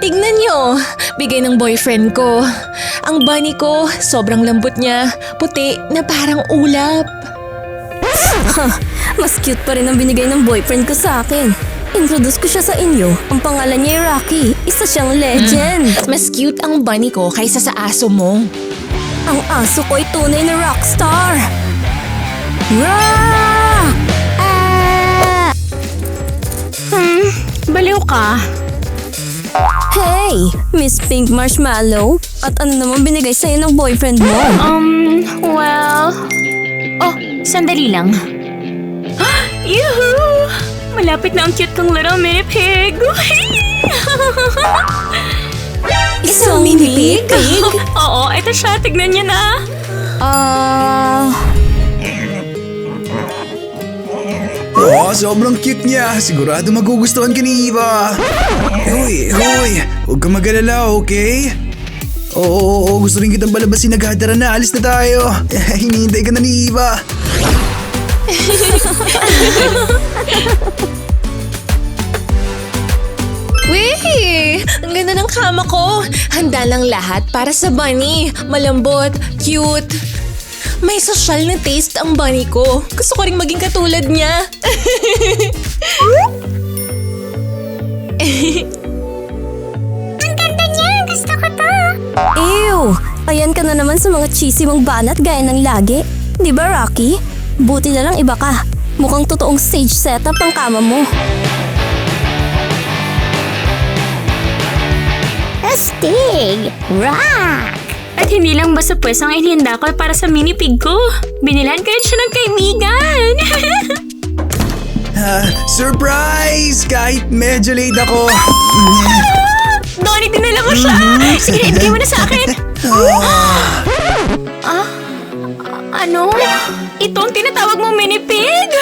Tignan nyo, bigay ng boyfriend ko. Ang bunny ko, sobrang lambot niya, puti na parang ulap. Mas cute pa rin ang binigay ng boyfriend ko sa akin. Introduce ko siya sa inyo. Ang pangalan niya ay Rocky. Isa siyang legend. Mas cute ang bunny ko kaysa sa aso mo. Ang aso ko ay tunay na rockstar. Rock! Baliw ka. Hey, Miss Pink Marshmallow. At ano naman binigay sa'yo ng boyfriend mo? Well... Oh, sandali lang. Yuhu! Malapit na ang cute kong little mini pig. Isang mini pig? Oo, ito siya. Tignan niya na. Oh, sobrang cute niya. Sigurado magugustuhan ka ni Eva. Hoy, huwag ka mag-alala, okay? Oo, gusto rin kitang palabasin. Nagdadara na, alis na tayo. Hinihintay ka na ni Eva. Wee! Ang ganda ng kama ko. Handa lang lahat para sa bunny. Malambot, cute. May social na taste ang bunny ko. Gusto ko ring maging katulad niya. Ew! Ayan ka na naman sa mga cheesy mong banat gaya ng lagi. Di ba, Rocky? Buti na lang iba ka. Mukhang totoong stage setup ang kama mo. Astig! Rock! At hindi lang basta pwes ang inihanda ko para sa mini pig ko. Binilhan ko rin siya ng kaibigan. Surprise! Kahit medyo late ako. Donnie, dinala ko siya. Sige, ibigay mo na sa akin. Ano? Ito ang tinatawag mo mini pig?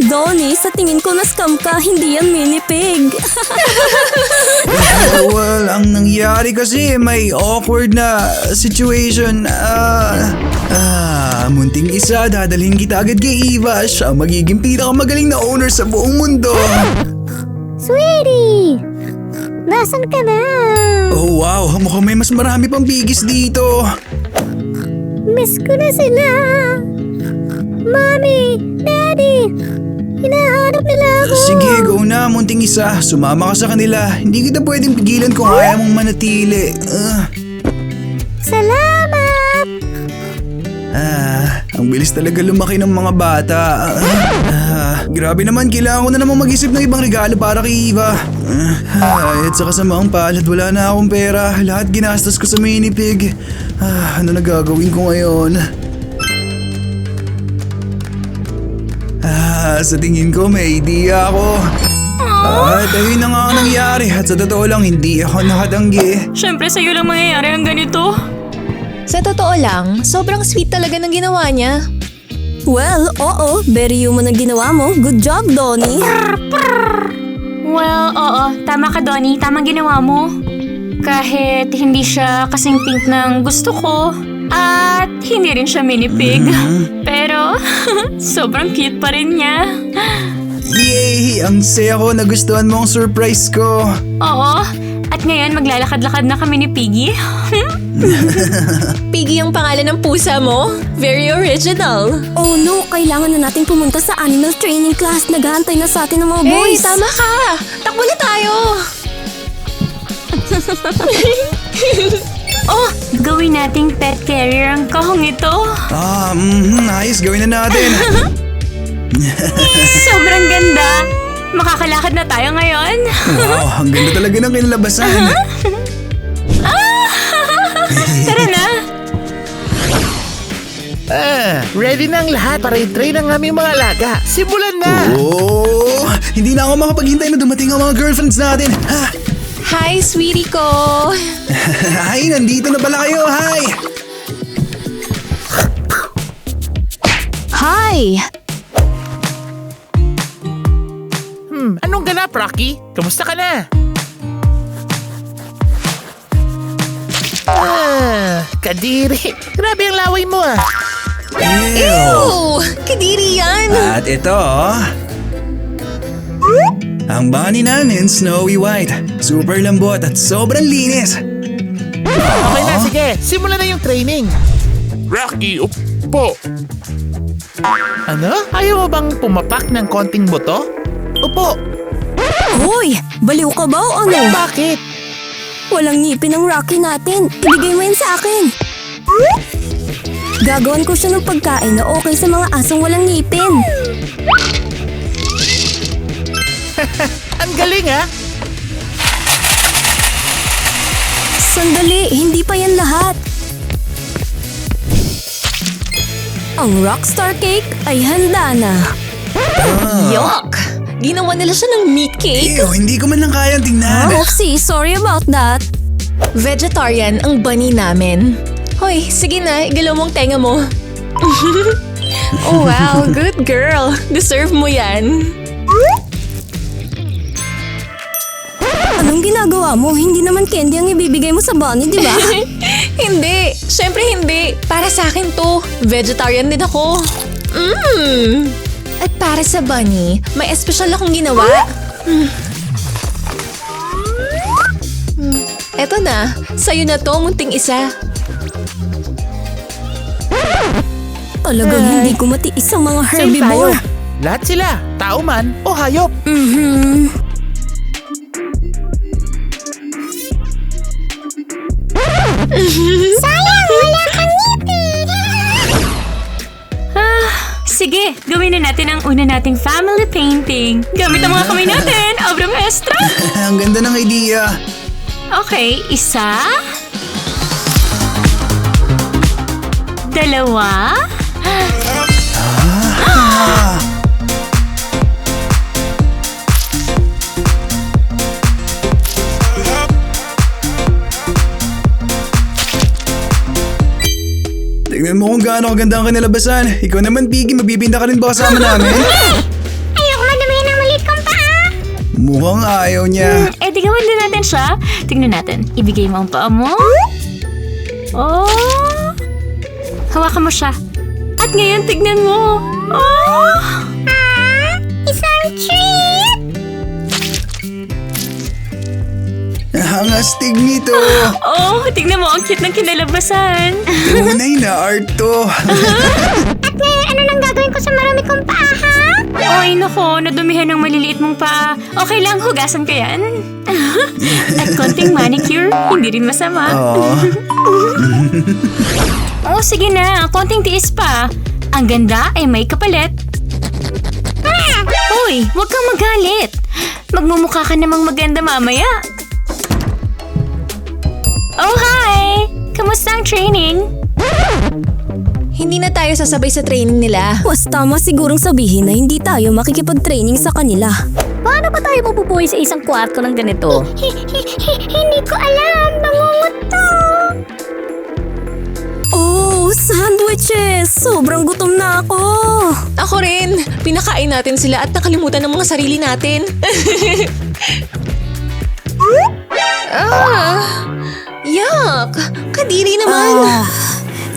Donnie, sa tingin ko na-scam ka, hindi yan mini pig. Well, ang nangyari kasi may awkward na situation. Munting isa, dadalhin kita agad kay Eva. Siya ang magiging pinakamagaling na owner sa buong mundo. Sweetie! Nasaan ka na? Oh wow, mukhang may mas marami pang bigis dito. Miss ko na sila! Mommy! Daddy! Hinahanap nila ako! Sige, go na, munting isa. Sumama ka sa kanila. Hindi kita pwedeng pigilan kung ayaw mong manatili. Salamat! Ang bilis talaga lumaki ng mga bata. Grabe naman, kailangan ko na namang mag-isip ng ibang regalo para kay Eva. At sa kasamaang palad, wala na akong pera. Lahat ginastos ko sa mini pig. Ano na gagawin ko ngayon? Sa tingin ko may idea ako. At ayun na nga ang nangyari. At sa totoo lang, hindi ako nakatanggi. Siyempre sa'yo lang mangyayari ang ganito. Sa totoo lang, sobrang sweet talaga ng ginawa niya. Well, oo. Very human ang ginawa mo. Good job, Donnie. Well, oo. Tama ka, Donnie. Tamang ginawa mo. Kahit hindi siya kasing pink ng gusto ko. At hindi rin siya mini pig. Pero, sobrang cute pa rin niya. Yay! Ang saya ko, nagustuhan mo ang surprise ko. Oo. At ngayon, maglalakad-lakad na kami ni Piggy. Piggy ang pangalan ng pusa mo. Very original. Oh no, kailangan na nating pumunta sa animal training class. Naghahantay na sa atin ng mga Hey, boys. tama ka! Takbo na tayo! Oh, gawin nating pet carrier ang kahong ito. Ayos, gawin na natin. Sobrang ganda. Makakalakad na tayo ngayon. Wow, ang ganda talaga ng kinalabasan. Tara na. Ready na ang lahat para i-train ang aming mga alaga. Simulan na! Oh, hindi na ako makapaghintay na dumating ang mga girlfriends natin. Hi, sweetie ko! Ay, nandito na pala kayo. Hi! Hi! Anong ganap, Rocky? Kamusta ka na? Kadiri. Grabe ang laway mo ah. Ew! Kadiri yan! At ito. Ang bunny namin, Snowy White. Super lambot at sobrang linis. Okay na, sige. Simulan na yung training. Rocky, upo. Ano? Ayaw mo bang pumapak ng konting buto? Upo. Hoy! Baliw ka ba o ano? Bakit? Walang ngipin ang Rocky natin. Ibigay mo yan sa akin. Gagawan ko siya ng pagkain na okay sa mga asong walang ngipin. Ang galing ha? Sandali, hindi pa yan lahat. Ang Rockstar Cake ay handa na. Yuck! Ginawa nila siya ng meat cake. Ew, hindi ko man lang kayang tingnan. Oopsie, sorry about that. Vegetarian ang bunny namin. Hoy, sige na, igalaw mong tenga mo. Oh wow, good girl. Deserve mo yan. Anong ginagawa mo? Hindi naman candy ang ibibigay mo sa bunny, di ba? Hindi, syempre hindi. Para sa akin to. Vegetarian din ako. At para sa bunny, may espesyal akong ginawa. Eto na, sa'yo na to, munting isa. Talagang hindi ko matiis ang mga herbivore. Lahat sila, tao man o hayop. Sayang, wala kang ngipin. Sige, gawin na natin ang una nating family painting. Gamit ang mga kamay natin, obra maestra. Ang ganda ng idea. Okay, isa. Dalawa. Tingnan mo kung gaano kaganda ang kinalabasan. Ikaw naman, Piggy, magbibinda ka rin ba kasama namin? Ayoko madamihan ng maliit kong paa. Mukhang ayaw niya. Eh, di gawin din natin siya. Tingnan natin. Ibigay mo ang paa mo. Oh! Hawakan mo siya. At ngayon, tignan mo. Oh! Isang treat. Ang astig nito. Oh, tignan mo. Ang cute ng kinalabasan. Tunay na art to. At ngayon, ano nang gagawin ko sa marami kong paa, ha? Ay, nako. Nadumihan ng maliliit mong paa. Okay lang, hugasan ka yan. At konting manicure, hindi rin masama. Oh, sige na. Konting tiis pa. Ang ganda ay may kapalit. Hoy, huwag kang magalit. Magmumukha ka namang maganda mamaya. Oh, hi! Kamusta ang training? Hindi na tayo sasabay sa training nila. Mas tama sigurong sabihin na hindi tayo makikipag-training sa kanila. Paano ba tayo mabubuhay sa isang kwarto ng ganito? Hindi ko alam. Bangungot to. Oh, sandwiches! Sobrang gutom na ako. Ako rin. Pinakain natin sila at nakalimutan ng mga sarili natin. Yuck! Kadiri naman.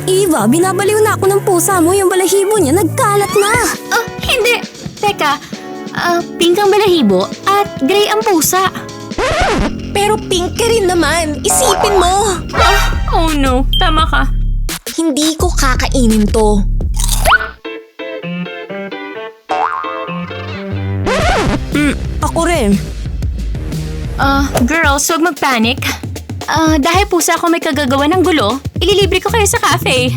Eva, binabaliw na ako ng pusa mo. Yung balahibo niya nagkalat na. Oh, hindi. Teka, pink ang balahibo at gray ang pusa. Pero pink ka rin naman. Isipin mo. Oh no, tama ka. Hindi ko kakainin to. Ako rin. Girls, huwag mag-panic. Dahil pusa ako may kagagawa ng gulo, ililibre ko kayo sa cafe.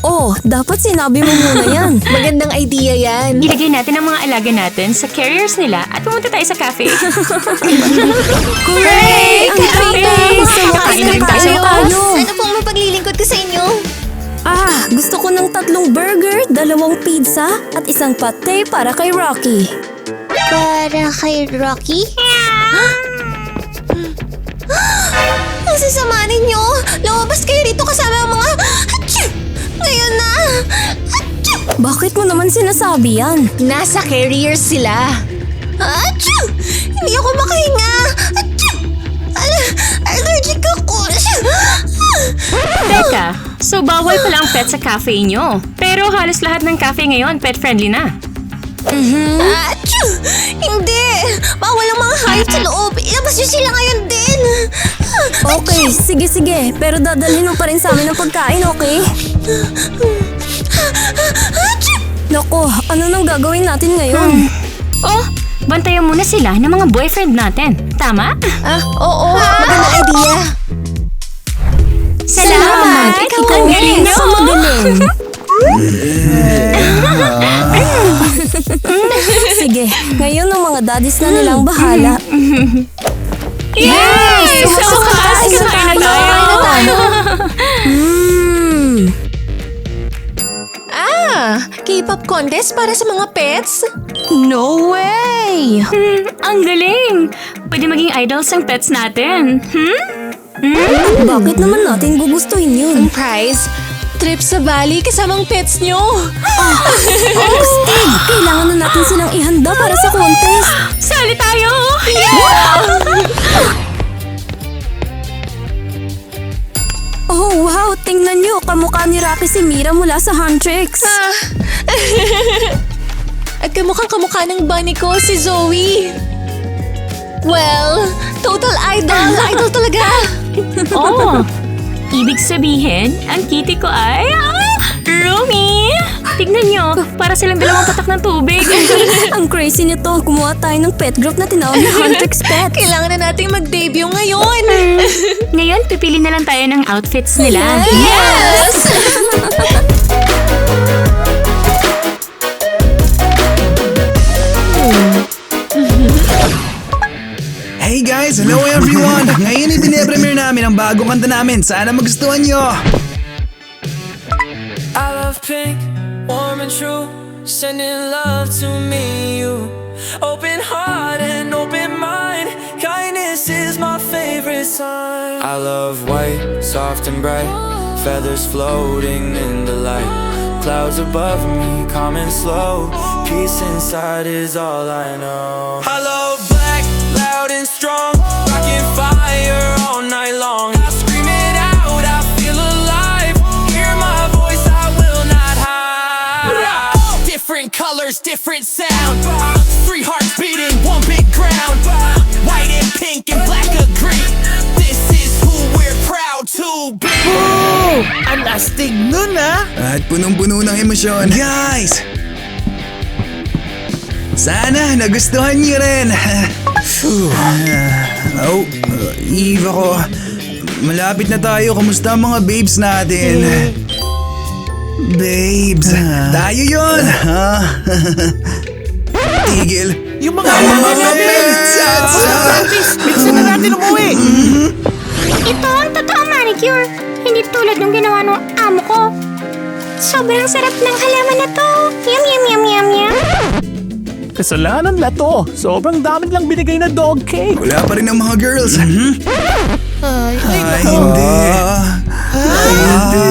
Oh, dapat sinabi mo muna yan. Magandang idea yan. Ilagay natin ang mga alaga natin sa carriers nila at pumunta tayo sa cafe. Hooray! Ang Cafe! Kakain na tayo. Ano pong mapaglilingkod ko sa inyo? Gusto ko ng 3 burger, 2 pizza, at 1 pate para kay Rocky. Para kay Rocky? Ang sasama ninyo! Lumabas kayo dito kasama ang mga... Achoo! Ngayon na! Achoo! Bakit mo naman sinasabi yan? Nasa carriers sila. Achoo! Hindi ako makahinga! Achoo! Allergic ako! Teka, so bawal pala ang pet sa cafe nyo. Pero halos lahat ng cafe ngayon pet-friendly na. Achoo! Hindi! Bawal ang mga hayop sa loob. Ilabas niyo sila ngayon din. Okay, sige. Pero dadalhin mo pa rin sa amin ang pagkain, okay? Nako, ano nang gagawin natin ngayon? Oh, bantayan muna sila ng mga boyfriend natin. Tama? Oo. Magandang idea. Salamat! Ikaw Ang galing niyo! sa magaling. Sige, ngayon ang mga daddies na nilang bahala. Yay! So fast! Kakain na tayo! K-pop contest para sa mga pets? No way! Ang galing! Pwede maging idols ang pets natin. Bakit naman natin gugustuhin yun? Ang prize? Trip sa Bali kasamang pets nyo. Steve, kailangan na natin silang ihanda para sa contest. Sali tayo! Oh, wow! Tingnan nyo, kamukha ni Rocky si Mira mula sa Huntrix. At kamukha ng bunny ko, si Zoe. Well, total idol. Idol talaga. Oh! Ibig sabihin, ang kitty ko ay... Rumi! Tignan nyo, para silang dalawang patak ng tubig. Ang crazy nito, kumuha tayo ng pet group na tinawag na Huntrix Pets. Kailangan na nating mag-debut ngayon. Ngayon, pipili na lang tayo ng outfits nila. Yes! Hey guys! Hello everyone! Ngayon i-premiere namin ang bagong kanta namin. Sana magustuhan nyo! I love pink, warm and true, sending love to me, you. Open heart and open mind, kindness is my favorite sign. I love white, soft and bright, feathers floating in the light. Clouds above me, calm and slow, peace inside is all I know. I love black, loud and strong, rocking fire all night long. I scream it out, I feel alive, hear my voice, I will not hide. Different colors, different sound, 3 hearts beating, one big ground. White and pink and black agree, this is who we're proud to be. Oh! Ang astig nun At punong-puno ng emosyon. Guys! Sana nagustuhan niyo rin. Eva ko. Malapit na tayo. Kamusta ang mga babes natin? Babes. Tayo yun. Tigil. Yung mga babes! Bilisan na natin umuwi! Ito ang totoong manicure. Hindi tulad ng ginawa ng amo ko. Sobrang sarap ng halaman na to. Yum, yum, yum, yum, yum. Kasalanan na to. Sobrang dami lang binigay na dog cake. Wala pa rin ang mga girls. Ay, Hindi. Hindi.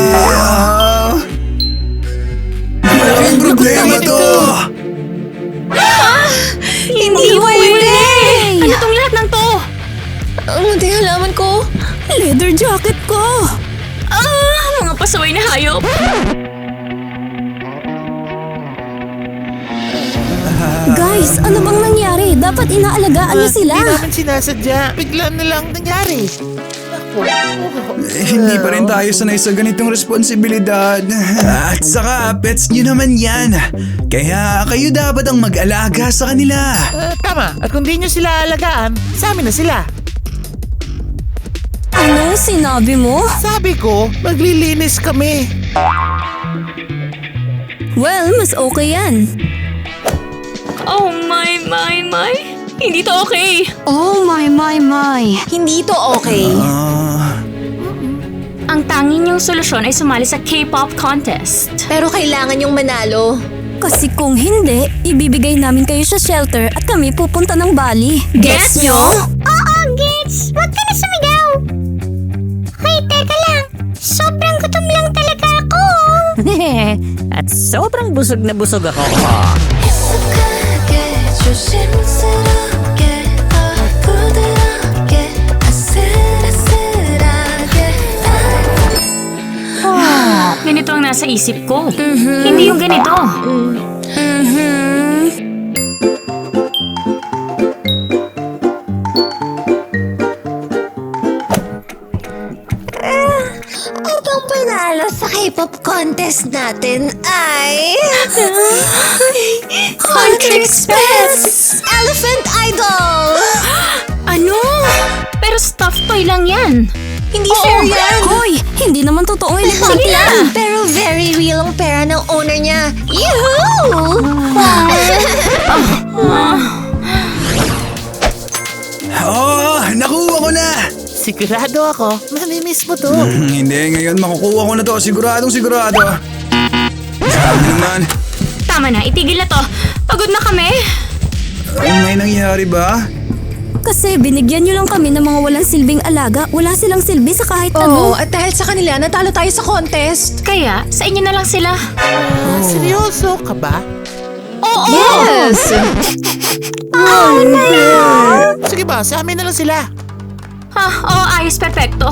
Malaking problema to. Hindi pwede. Ano tong lahat ng to? Ang munting halaman ko. Leather jacket ko. Mga pasaway na hayop. Guys, ano bang nangyari? Dapat inaalagaan niyo sila. Hindi namin sinasadya. Bigla na lang nangyari. Hindi pa rin tayo sanay sa ganitong responsibilidad. At saka, pets nyo naman yan. Kaya kayo dapat ang mag-alaga sa kanila. Tama. At kung di nyo sila alagaan, sa amin na sila. Ano sinabi mo? Sabi ko, maglilinis kami. Well, mas okay yan. Oh my. Hindi to okay. Oh my. Hindi to okay. Ang tanging niyong solusyon ay sumali sa K-pop contest. Pero kailangan yung manalo. Kasi kung hindi, ibibigay namin kayo sa shelter at kami pupunta ng Bali. Gets nyo? Oo, Gits. Huwag ka na sumigaw. Hoy, teka lang. Sobrang gutom lang talaga ako. At sobrang busog na busog ako. 익숙하게 조심스럽게 더 부드럽게 아슬아슬하게 Ganito ang nasa isip ko. Hindi yung ganito. K-pop contest natin ay... Huntrix Pets! Elephant Idol! Ano? Pero stuffed toy lang yan. Hindi fair yan! Hoy, hindi naman totoong elefante Sige yan. na! Pero very real ang pera ng owner niya. Yoo-hoo! Oh, nakuha ko na! Sigurado ako, mamimiss mo to. Hindi, ngayon makukuha ko na to. Siguradong sigurado. Sabi naman, Tama na, itigil na to. Pagod na kami. may nangyari ba? Kasi binigyan nyo lang kami ng mga walang silbing alaga. Wala silang silbi sa kahit Oo, ano. at dahil sa kanila, natalo tayo sa contest. Kaya, sa inyo na lang sila. Seryoso ka ba? Oo! Yes! Sige ba, sa amin na lang sila. Oo, ayos, perfecto.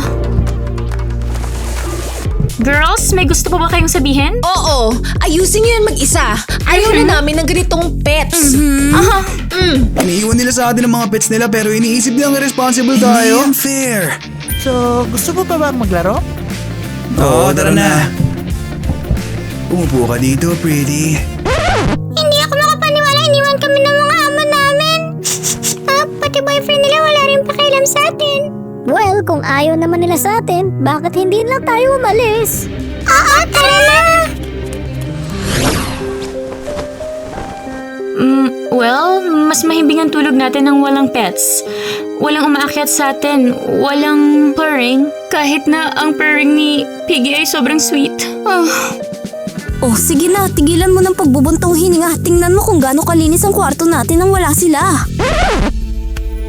Girls, may gusto pa ba kayong sabihin? Oo, ayusin niyo yan mag-isa. Ayaw na namin ng ganitong pets. Aha. Iniiwan nila sa atin ang mga pets nila pero iniisip nilang irresponsible tayo. Hindi unfair. So, gusto mo pa bang maglaro? Oo, tara na. Umupo ka dito, pretty. Hindi ako makapaniwala, iniwan kami ng mga amo namin. Pati boyfriend nila wala rin pakialam sa atin. Well, kung ayaw naman nila sa atin, bakit hindi lang tayo umalis? Oo, tara na! Well, mas mahimbing ang tulog natin ng walang pets. Walang umaakyat sa atin, walang purring. Kahit na ang purring ni Piggy ay sobrang sweet. Oh, sige na, tigilan mo ng pagbubuntong hininga. Tingnan mo kung gaano kalinis ang kwarto natin nang wala sila.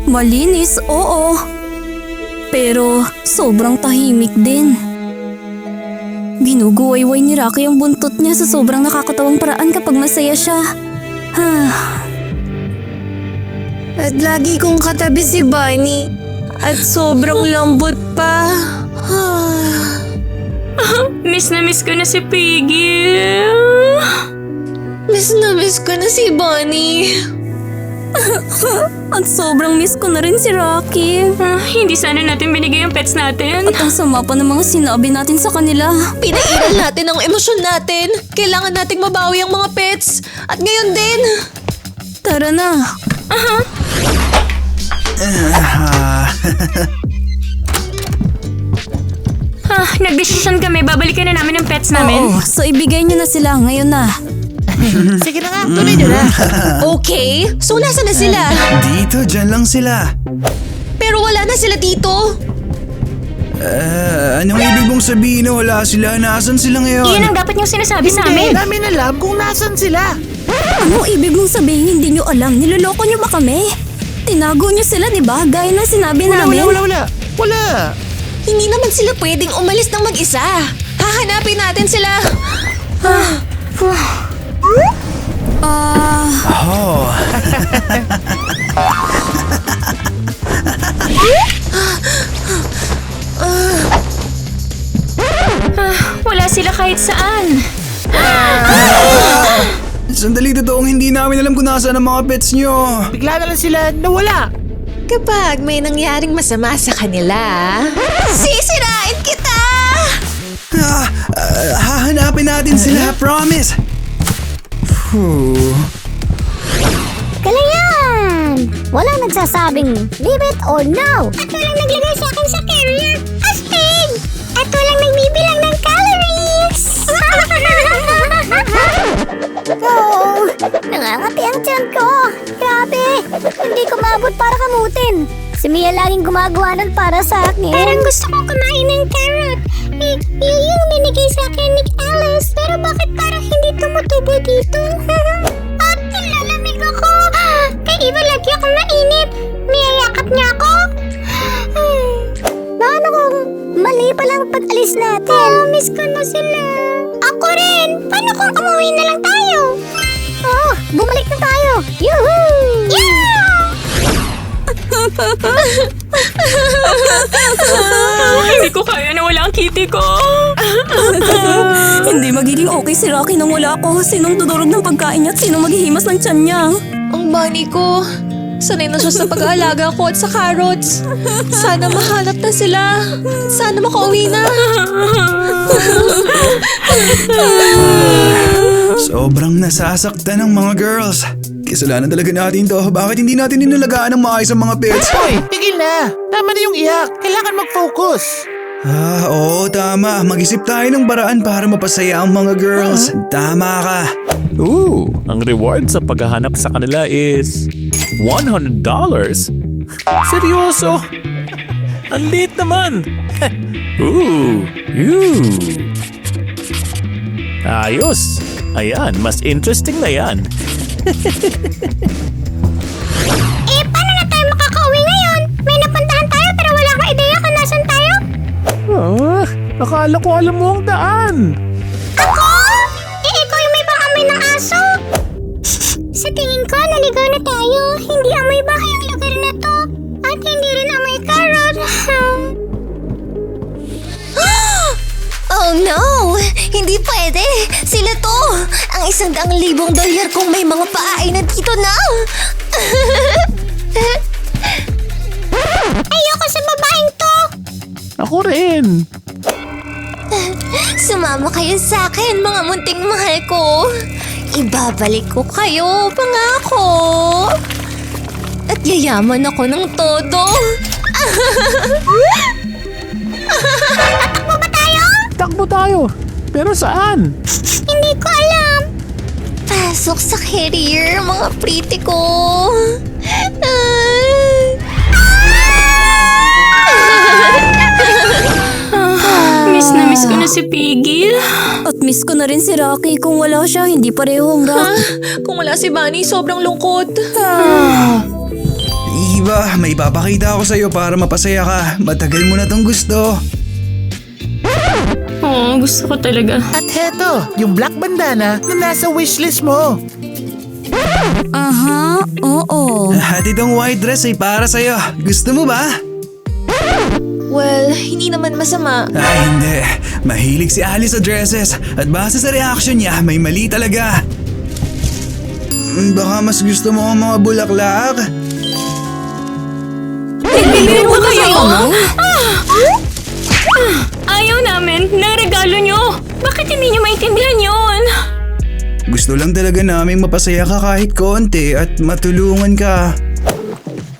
Malinis, oo. Pero sobrang tahimik din. Ginuguwayway ni Rocky ang buntot niya sa sobrang nakakatawang paraan kapag masaya siya. At lagi kong katabi si Bunny. At sobrang lambot pa. Miss na miss ko na si Piggy. Miss na miss ko na si Bunny. At sobrang miss ko na rin si Rocky. Hindi sana natin binigay ang pets natin. At ang sama pa ng mga sinabi natin sa kanila. Pinairal natin ang emosyon natin. Kailangan nating mabawi ang mga pets. At ngayon din. Tara na. Nagdesisyon kami, babalikan na namin ang pets namin. Oo, so ibigay niyo na sila ngayon na. Sige na nga, tuloy nyo na. Okay, so nasa na sila? Dito, dyan lang sila. Pero wala na sila dito. Anong ibig mong sabihin na wala sila? Nasaan sila ngayon? Iyan ang dapat niyong sinasabi sa Hindi amin. namin alam kung nasan sila. Anong ibig mong sabihin hindi nyo alam? Niloloko nyo ba kami? Tinago nyo sila, di ba? Gaya ng sinabi namin. Wala. Hindi naman sila pwedeng umalis ng mag-isa. Hahanapin natin sila. Oh, Wala sila kahit saan. sandali, totoong hindi namin alam kung nasaan ang mga pets nyo. Bigla na lang sila nawala. Kapag may nangyaring masama sa kanila, sisirain kita! Hahanapin natin sila, promise. Galingan! Walang nagsasabing leave it or no. At walang naglagay sa akin sa carrier. Astig! At walang nagbibilang ng calories. Oh, nangangati ang tiyan ko. Grabe, hindi ko maabot para kamutin. Si Mia laging gumagawa nun para sa akin. Parang gusto kong kumain ng carrot. Yung binigay sa akin ni Alice. Pero bakit parang hindi tumutubo dito? At nilalamig ako. Kay Eva lagi akong mainit. Niyayakap niya ako. Paano kung mali palang pag-alis natin? Miss ko na sila. Ako rin. Paano kung umuwi na lang tayo? Oh, bumalik na tayo. Yuhuu! Yeah! Hindi ko kaya na wala ang kitty ko. Hindi magiging okay si Rocky nang wala ako. Sinong dudurog ng pagkain niya at sinong maghihimas ng tiyan niya? Ang bunny ko, Sanay na siya sa pag-aalaga ko at sa carrots. Sana mahanap na sila. Sana makauwi na. Sobrang nasasaktan ng mga girls. Kasalanan talaga natin to. Bakit hindi natin inalagaan ng maayos ang mga pets? Hoy, tigil na! Tama na yung iyak. Kailangan mag-focus. Oo, tama. Mag-isip tayo ng paraan para mapasaya ang mga girls. Tama ka. Ang reward sa paghahanap sa kanila is $100. Seryoso? Ang liit naman. Ayos. Ayan, mas interesting na yan. Paano na tayo makakauwi ngayon? May napuntahan tayo pero wala akong ideya kung nasan tayo. Akala ko alam mo ang daan. Ako? Ikaw yung may pangamoy ng aso. Sa tingin ko, naligaw na tayo. Hindi amoy bahay ang lugar na to. At hindi rin amoy carrot. Oh no! Hindi pwede! Sila to! Ang $100,000 kung may mga paa ay nandito na! Ayoko sa babaeng to. Ako rin. Sumama kayo sa akin, mga munting mahal ko! Ibabalik ko kayo, pangako! At yayaman ako ng todo! Tatakbo ba tayo? Takbo tayo. Pero saan? Hindi ko alam. Pasok sa career, mga pretty ko! Miss ko na si Piggy. At miss ko na rin si Rocky. Kung wala siya, hindi parehong Rocky. Kung wala si Bunny, sobrang lungkot. Eva, may papakita ako sa'yo para mapasaya ka. Matagal mo na tong gusto. Oo, gusto ko talaga. At heto, yung black bandana na nasa wishlist mo. Aha, oo. At itong white dress ay para sa'yo. Gusto mo ba? Well, hindi naman masama. Ay, hindi. Mahilig si Alice sa dresses. At base sa reaction niya, may mali talaga. Baka mas gusto mo ang mga bulaklak? Bibili mo kayo? Ayaw namin ng regalo nyo. Bakit hindi nyo maintindihan yun? Gusto lang talaga namin mapasaya ka kahit konti at matulungan ka.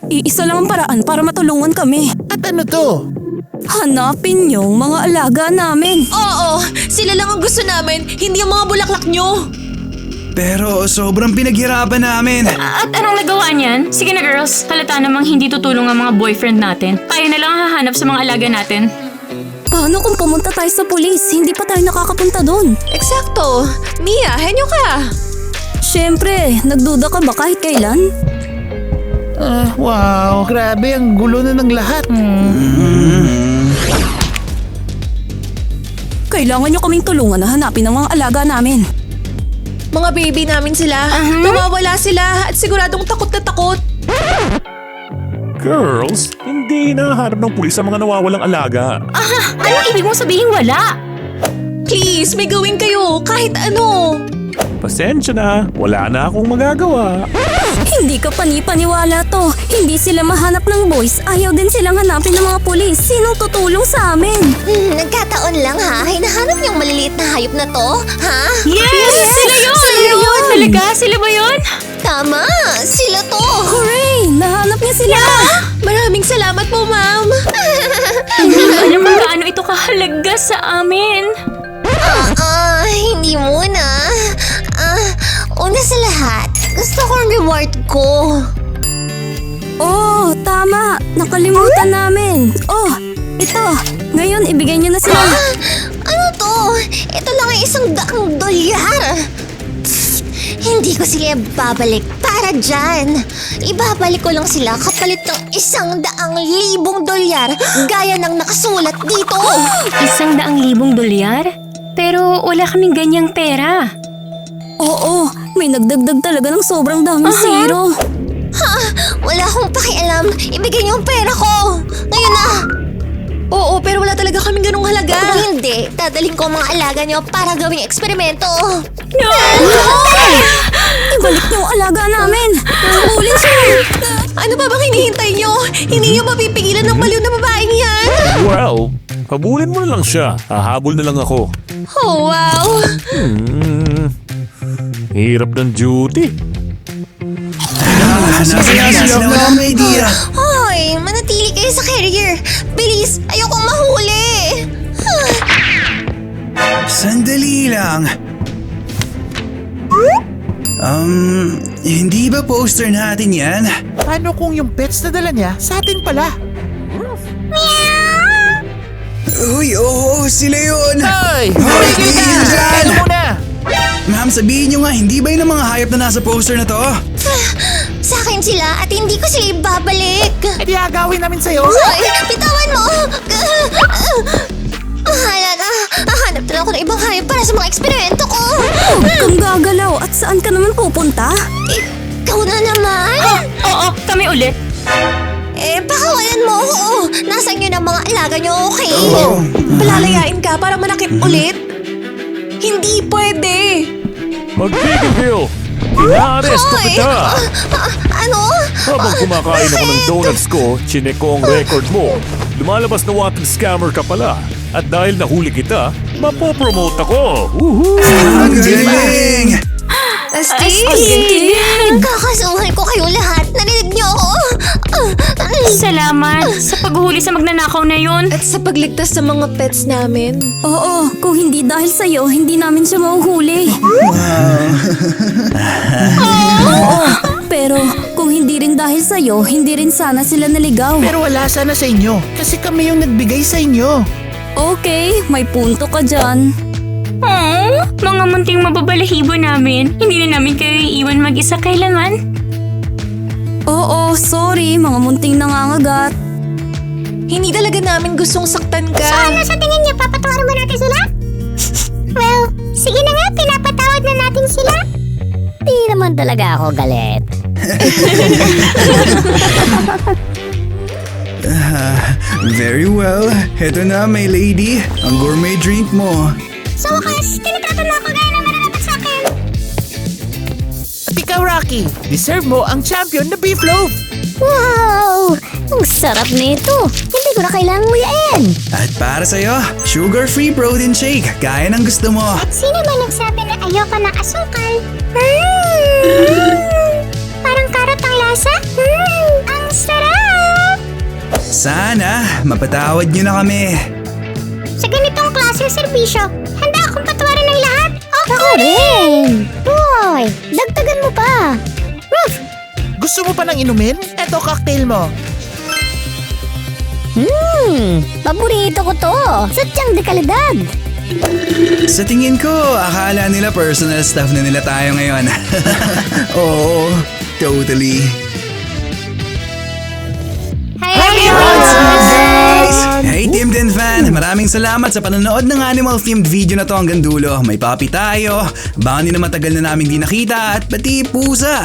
Iisa lang ang paraan para matulungan kami. At ano to? Hanapin yung mga alaga namin. Oo, sila lang ang gusto namin, hindi ang mga bulaklak nyo. Pero sobrang pinaghirapan namin. At anong nagawa niyan? Sige na girls, halata namang hindi tutulong ang mga boyfriend natin. Tayo na lang ang hahanap sa mga alaga natin. Paano kung pumunta tayo sa pulis? Hindi pa tayo nakakapunta doon. Eksakto. Mia, henyo ka. Siyempre, nagduda ka ba kahit kailan? Wow, grabe, ang gulo na ng lahat. Kailangan nyo kaming tulungan na hanapin ang mga alaga namin. Mga baby namin sila. Nawawala sila at siguradong takot na takot. Girls, hindi nahanap ng pulis ang mga nawawalang alaga. Anong ibig mong sabihin wala? Please, may gawin kayo kahit ano. Pasensya na, wala na akong magagawa. Hindi ka panipaniwala to. Hindi sila mahanap ng boys. Ayaw din silang hanapin ng mga pulis. Sinong tutulong sa amin? Nagkataon lang ha. Hinahanap niyang maliliit na hayop na to, ha? Yes! Sila yun! Sila yun! Talaga? Sila ba yun? Tama! Sila to! Hooray! Nahanap niya sila! Maraming salamat po, ma'am! Alam mo gaano ito kahalaga sa amin? Hindi muna. Una sa lahat, gusto kong reward ko. Oh, tama! Nakalimutan namin. Oh, ito. Ngayon, ibigay niyo na sila. Ano to? Ito lang ay $100,000. Hindi ko sila babalik para dyan. Ibabalik ko lang sila kapalit ng $100,000 gaya ng nakasulat dito. $100,000? Pero wala kaming ganyang pera. Oo, may nagdagdag talaga ng sobrang daming zero. Wala akong pakialam. Ibigay niyo ang pera ko. Ngayon na. Oo, pero wala talaga kaming ganung halaga. Kung hindi, dadaling ko ang mga alaga niyo para gawing eksperimento. No! Ibalik niyo ang alaga namin. Habulin siya. Ano pa bang hinihintay nyo? Hindi nyo mapipigilan ng baliw na babaeng yan? Well, habulin mo na lang siya. Hahabol na lang ako. Oh, wow! Hirap ng duty. Nasa na may idea. Hoy, manatili kayo sa carrier. Bilis, ayokong mahuli. Sandali lang. Hindi ba poster natin yan? Paano kung yung pets na dala niya sa atin pala? Uy, oo, sila yun. Hoy! Hoy, Tigil ka! tigil dyan! Ano muna? Ma'am, sabihin nyo nga, hindi ba yun ang mga hayop na nasa poster na to? Sa akin sila at hindi ko sila ibabalik. E di agawin namin sa'yo. Hoy, bitawan mo! Hala na, hahanap na ako ng ibang hayop para sa mga eksperimento ko. Huwag kang gagalaw at saan ka naman pupunta? Ikaw na naman? Oo, kami ulit. Pakawalan mo ako. Nasaan yun ang mga alaga nyo, okay? Palalayain ka para manakit ulit? Hindi pwede. Magpigil! Inaaresto Hoy! kita! Ano? Habang kumakain ako ng donuts ko, chinek ko ang record mo. Lumalabas na wanted scammer ka pala. At dahil nahuli kita, mapopromote ako! Woohoo! Ang galing! Astig! Kakasuhan ko kayo lahat. Narinig niyo ako? Salamat sa paghuli sa magnanakaw na yun. At sa pagligtas sa mga pets namin. Oo, kung hindi dahil sa'yo, hindi namin siya mahuhuli. Oo, pero kung hindi rin dahil sa'yo, hindi rin sana sila naligaw. Pero wala sana sa inyo. Kasi kami yung nagbigay sa inyo. Okay, may punto ka dyan. Oh, mga munting mababalahibo namin. Hindi na namin kayo iiwan mag-isa kailanman. Oo, sorry, mga munting nangangagat. Hindi talaga namin gustong saktan ka. Ano sa tingin niyo? Papatawarin ba natin sila? Well, sige na nga. Pinapatawad na natin sila. Di naman talaga ako galit. Very well. Heto na, my lady. Ang gourmet drink mo. Sa wakas, tinatatan mo ako gaya ng mararapat sa akin. At ikaw, Rocky, deserve mo ang champion na beef loaf. Wow! Ang sarap nito. Hindi ko na kailangang nguyain. At para sa'yo, sugar-free protein shake. Gaya ng gusto mo. Sino ba nagsabi na ayoko ng asukal? Parang karot ang lasa? Ang sarap! Sana, mapatawad nyo na kami. Sa ganitong klaseng serbisyo, handa akong patawarin ng lahat. Ako rin! Boy, dagdagan mo pa. Gusto mo pa ng inumin? Eto, cocktail mo. Paborito ko to. Sadyang dekalidad. Sa tingin ko, akala nila personal staff na nila tayo ngayon. Oo, totally. Hey Tim Tin Fan! Maraming salamat sa panonood ng animal-themed video na to hanggang dulo. May puppy tayo, baka na matagal na namin di nakita at pati pusa.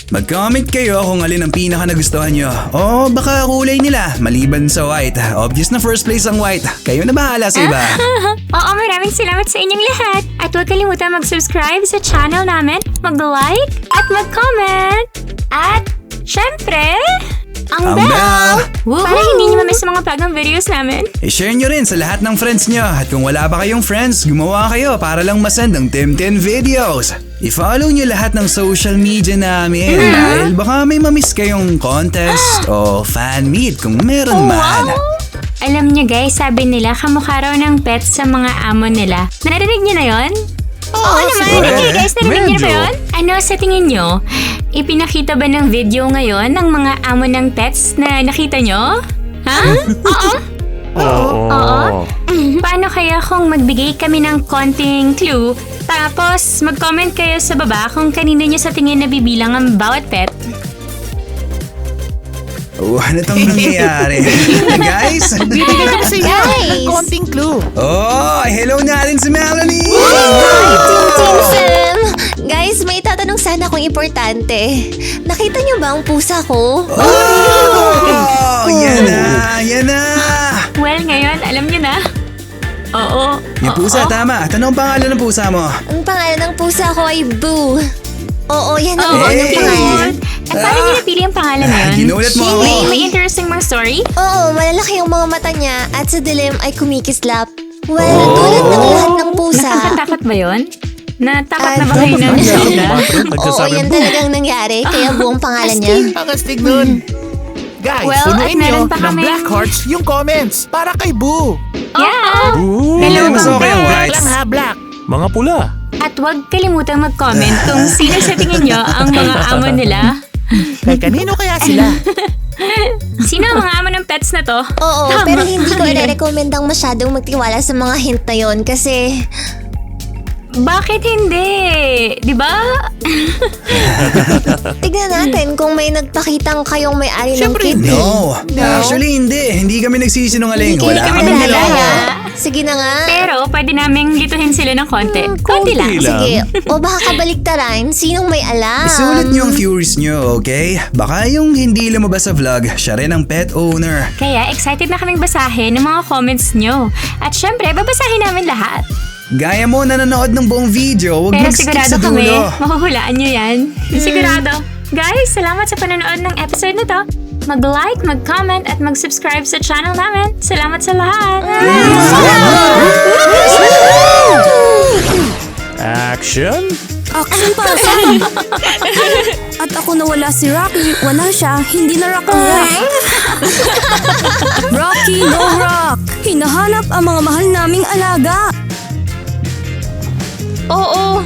Mag-comment kayo kung alin ang pinaka nagustuhan nyo. O baka kulay nila, maliban sa white. Obvious na first place ang white. Kayo na bahala sa iba. Oo, maraming salamat sa inyong lahat. At huwag kalimutan mag-subscribe sa channel namin, mag-like, at mag-comment. At, syempre, ang bell! Para hindi nyo mamiss sa mga bagong videos namin. I-share nyo rin sa lahat ng friends nyo. At kung wala pa kayong friends, gumawa kayo para lang masend ang Tim Tin videos. I-follow nyo lahat ng social media namin dahil baka may mamiss kayong contest o fan meet kung meron man. Alam nyo guys, sabi nila kamukha raw ng pets sa mga amo nila. Narinig nyo na yon? Oo naman. Okay guys, narinig nyo na ba yun? Ano sa tingin nyo? Ipinakita ba ng video ngayon ng mga amo ng pets na nakita nyo? Ha? Oo. Oo. Paano kaya kung magbigay kami ng konting clue, tapos mag-comment kayo sa baba kung kanino nyo sa tingin na bibilang ang bawat pet? Oh, ano tong nangyayari? Guys? Bibigyan ko sa inyo ng konting clue. Oh, hello natin si Melanie! Team Fam! Guys, may tatanong sana akong importante. Nakita niyo ba ang pusa ko? Oh, yan na! Well, ngayon, alam nyo na. Oo. Yung pusa, tama. Tanong ang pangalan ng pusa mo. Ang pangalan ng pusa ko ay Boo. Oo, yan ang Oo, unang pangalan. At paano niyo napili ang pangalan na yun? Ginulat mo ako. May interesting mga story? Oo, malalaki ang mga mata niya at sa dilim ay kumikislap. Well, tulad ng lahat ng pusa. Nakakatakot ba yun? Natakot na ba kayo ng Zelda? Oo, yan talagang nangyari, kaya buong pangalan niya. Ang astig nun. Guys, Well, at punuin meron nyo pa ng kami- black hearts yung comments para kay Boo. Yeah! Mas okay ang Black whites. lang ha, black. Mga pula. At huwag kalimutang mag-comment kung sino sa tingin nyo ang mga amo nila. Kay kanino kaya sila? Sino ang mga amo ng pets na to? Oo, pero hindi ko i-recommendang masyadong magtiwala sa mga hint na yon kasi Bakit hindi? Di ba? tignan natin kung may nagpakitang kayong may-ari ng Siyempre kid. No. Actually, hindi. Hindi kami nagsisinungaling. Hindi Wala kayo kami kilala. niloko. Sige na nga. Pero pwede naming lituhin sila ng konti. Konti lang. Sige. O baka kabaliktaran, sinong may alam? Isulat niyo ang theories niyo, okay? Baka yung hindi lumabas sa vlog, siya rin ang pet owner. Kaya excited na kaming basahin ng mga comments nyo. At syempre, babasahin namin lahat. Gaya mo nanonood ng buong video, huwag Pero mag-skip sigurado sa kami, dulo. mahuhulaan nyo yan. Sigurado. Guys, salamat sa panonood ng episode na to. Mag-like, mag-comment, at mag-subscribe sa channel namin. Salamat sa lahat! Action? Action para saan? At ako nawala si Rocky, wala siya, hindi na rock ang rock. Rocky, no rock! Hinahanap ang mga mahal naming alaga. Oo.